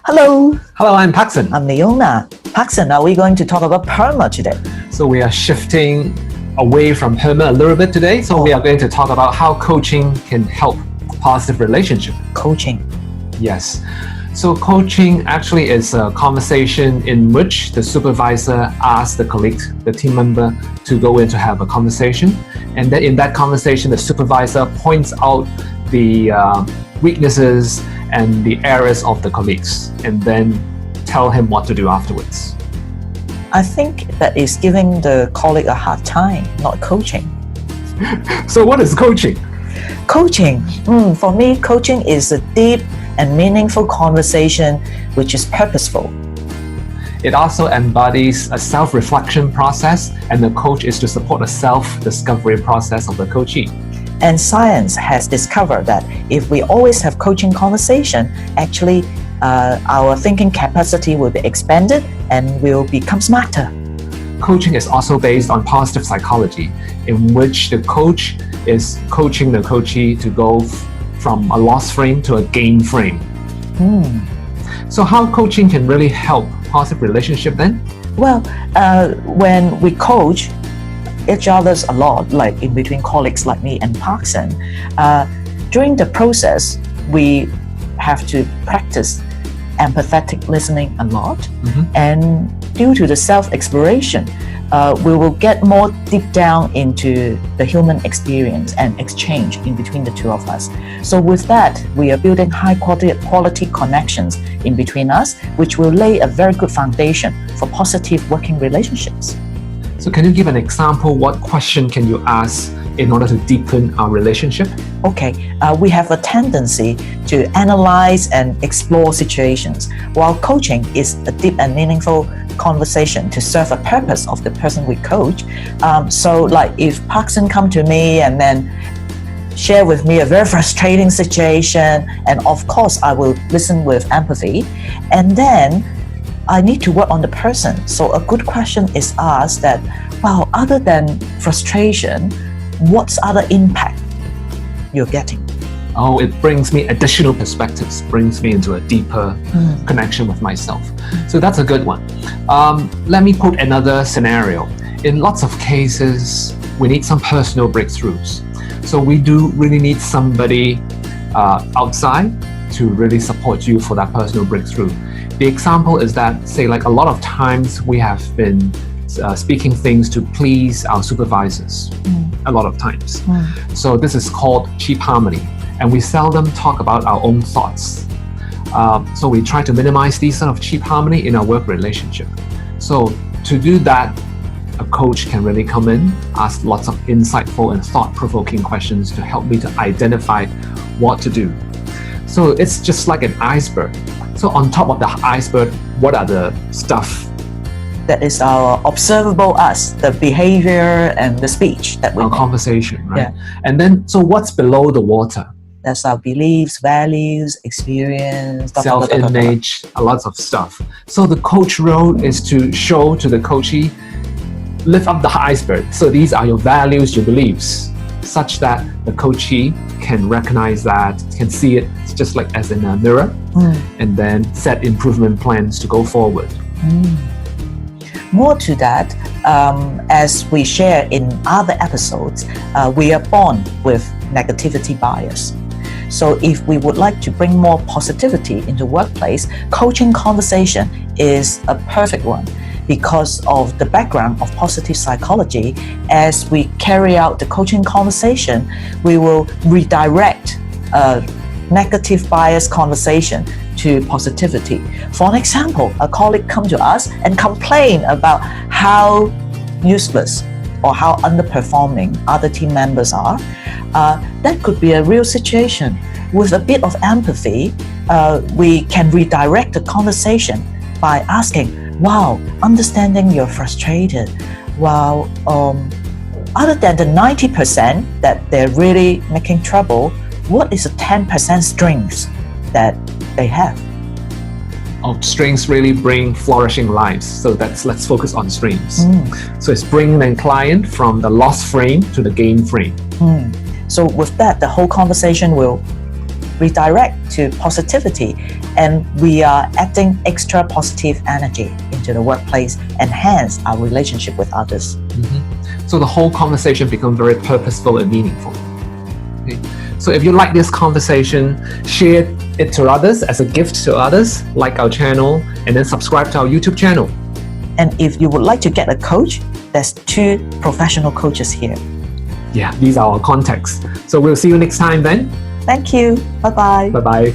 Hello, Hello, I'm Paxson. I'm Leona. Paxson, are we going to talk about PERMA today? So we are shifting away from PERMA a little bit today. So we are going to talk about how coaching can help positive relationship. Coaching. Yes. So coaching actually is a conversation in which the supervisor asks the colleague, the team member, to go in to have a conversation. And then in that conversation, the supervisor points out the weaknesses and the errors of the colleagues and then tell him what to do afterwards. I think that is giving the colleague a hard time, not coaching. So what is coaching? Coaching. For me, coaching is a deep and meaningful conversation which is purposeful. It also embodies a self-reflection process, and the coach is to support a self-discovery process of the coachee. And science has discovered that if we always have coaching conversation, actually our thinking capacity will be expanded and will become smarter. Coaching is also based on positive psychology, in which the coach is coaching the coachee to go from a loss frame to a gain frame. So how coaching can really help positive relationship then? Well, when we coach each other's a lot, like in between colleagues like me and Paxson, during the process, we have to practice empathetic listening a lot. And due to the self-exploration, we will get more deep down into the human experience and exchange in between the two of us. So with that, we are building high quality connections in between us, which will lay a very good foundation for positive working relationships. So can you give an example? What question can you ask in order to deepen our relationship? Okay, we have a tendency to analyze and explore situations, while coaching is a deep and meaningful conversation to serve a purpose of the person we coach. So like if Paxson come to me and then share with me a very frustrating situation, and of course I will listen with empathy, and then I need to work on the person. So a good question is asked that, well, other than frustration, what's other impact you're getting? Oh, it brings me additional perspectives, brings me into a deeper connection with myself. So that's a good one. Let me put another scenario. In lots of cases, we need some personal breakthroughs. So we do really need somebody outside to really support you for that personal breakthrough. The example is that, say, like a lot of times we have been speaking things to please our supervisors, a lot of times. So this is called cheap harmony, and we seldom talk about our own thoughts. So we try to minimize these sort of cheap harmony in our work relationship. So to do that, a coach can really come in, ask lots of insightful and thought-provoking questions to help me to identify what to do. So it's just like an iceberg. So on top of the iceberg, what are the stuff? That is our observable us, the behavior and the speech that we Our make. conversation, right? Yeah. And then, so what's below the water? That's our beliefs, values, experience, Self-image, lots of stuff. So the coach role is to show to the coachee, lift up the iceberg. So these are your values, your beliefs, such that the coachee can recognize that, can see it just like as in a mirror, and then set improvement plans to go forward. More to that, as we share in other episodes, we are born with negativity bias. So if we would like to bring more positivity into workplace, coaching conversation is a perfect one. Because of the background of positive psychology, as we carry out the coaching conversation, we will redirect negative bias conversation to positivity. For an example, a colleague come to us and complain about how useless or how underperforming other team members are. That could be a real situation. With a bit of empathy, we can redirect the conversation by asking, wow, understanding you're frustrated. Wow, other than the 90% that they're really making trouble, what is the 10% strengths that they have? Strengths really bring flourishing lives. So let's focus on strengths. So it's bringing the client from the loss frame to the gain frame. So with that, the whole conversation will redirect to positivity, and we are adding extra positive energy into the workplace, enhance our relationship with others. So the whole conversation becomes very purposeful and meaningful. Okay? So if you like this conversation, share it to others as a gift to others, like our channel, and then subscribe to our YouTube channel. And if you would like to get a coach, there's 2 professional coaches here. Yeah, these are our contacts. So we'll see you next time then. Thank you. Bye-bye. Bye-bye.